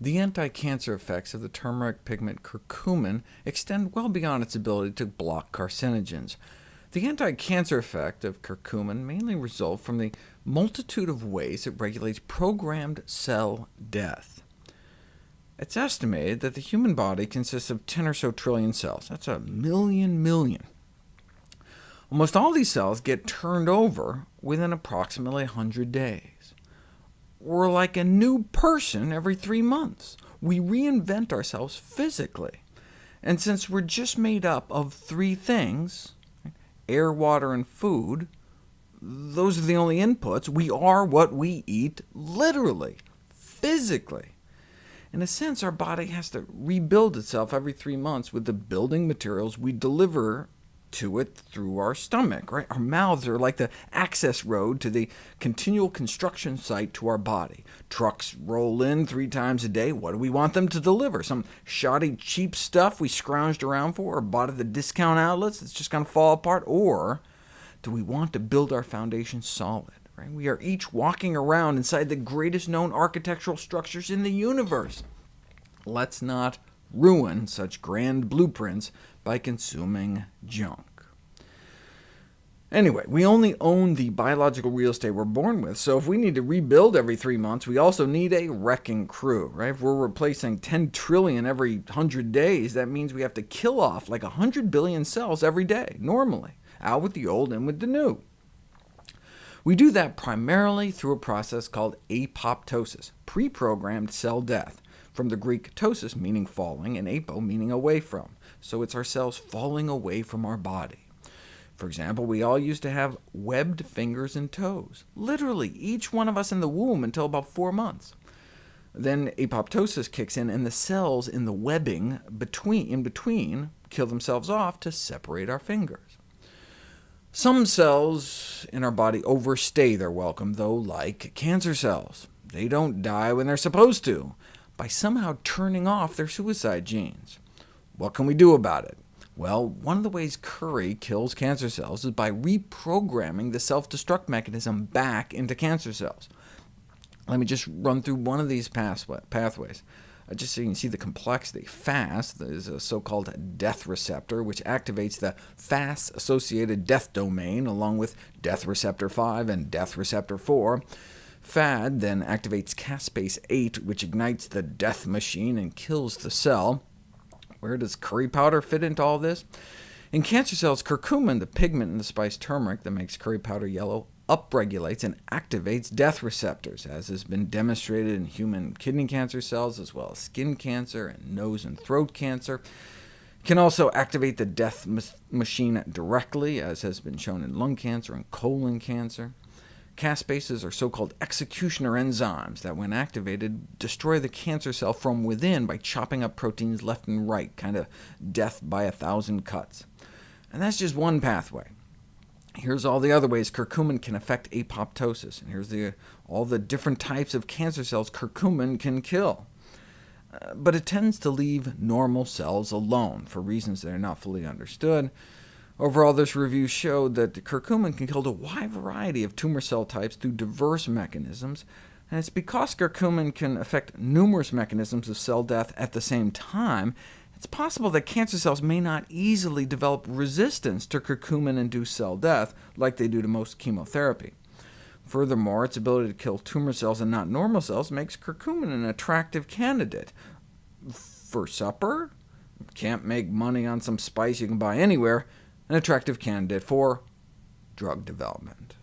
The anti-cancer effects of the turmeric pigment curcumin extend well beyond its ability to block carcinogens. The anti-cancer effect of curcumin mainly results from the multitude of ways it regulates programmed cell death. It's estimated that the human body consists of 10 or so trillion cells. That's a million. Almost all these cells get turned over within approximately 100 days. We're like a new person every 3 months. We reinvent ourselves physically. And since we're just made up of 3 things, air, water, and food, those are the only inputs. We are what we eat, literally, physically. In a sense, our body has to rebuild itself every 3 months with the building materials we deliver to it through our stomach. Right? Our mouths are like the access road to the continual construction site to our body. Trucks roll in 3 times a day. What do we want them to deliver? Some shoddy, cheap stuff we scrounged around for or bought at the discount outlets that's just going to fall apart? Or do we want to build our foundation solid? Right? We are each walking around inside the greatest known architectural structures in the universe. Let's not ruin such grand blueprints by consuming junk. Anyway, we only own the biological real estate we're born with, so if we need to rebuild every 3 months, we also need a wrecking crew. Right? If we're replacing 10 trillion every 100 days, that means we have to kill off like 100 billion cells every day, normally, out with the old, in with the new. We do that primarily through a process called apoptosis, pre-programmed cell death, from the Greek tosis, meaning falling, and apo, meaning away from. So it's our cells falling away from our body. For example, we all used to have webbed fingers and toes, literally each one of us in the womb until about 4 months. Then apoptosis kicks in, and the cells in the webbing in between kill themselves off to separate our fingers. Some cells in our body overstay their welcome, though, like cancer cells. They don't die when they're supposed to, by somehow turning off their suicide genes. What can we do about it? Well, one of the ways curry kills cancer cells is by reprogramming the self-destruct mechanism back into cancer cells. Let me just run through one of these pathways, just so you can see the complexity. FAST is a so-called death receptor, which activates the FAST-associated death domain, along with death receptor 5 and death receptor 4. FAD then activates caspase 8, which ignites the death machine and kills the cell. Where does curry powder fit into all this? In cancer cells, curcumin, the pigment in the spice turmeric that makes curry powder yellow, upregulates and activates death receptors, as has been demonstrated in human kidney cancer cells, as well as skin cancer and nose and throat cancer. It can also activate the death machine directly, as has been shown in lung cancer and colon cancer. Caspases are so-called executioner enzymes that, when activated, destroy the cancer cell from within by chopping up proteins left and right, kind of death by 1,000 cuts. And that's just one pathway. Here's all the other ways curcumin can affect apoptosis, and here's all the different types of cancer cells curcumin can kill. But it tends to leave normal cells alone, for reasons that are not fully understood. Overall, this review showed that curcumin can kill a wide variety of tumor cell types through diverse mechanisms, and it's because curcumin can affect numerous mechanisms of cell death at the same time, it's possible that cancer cells may not easily develop resistance to curcumin-induced cell death, like they do to most chemotherapy. Furthermore, its ability to kill tumor cells and not normal cells makes curcumin an attractive candidate. For supper? Can't make money on some spice you can buy anywhere. An attractive candidate for drug development.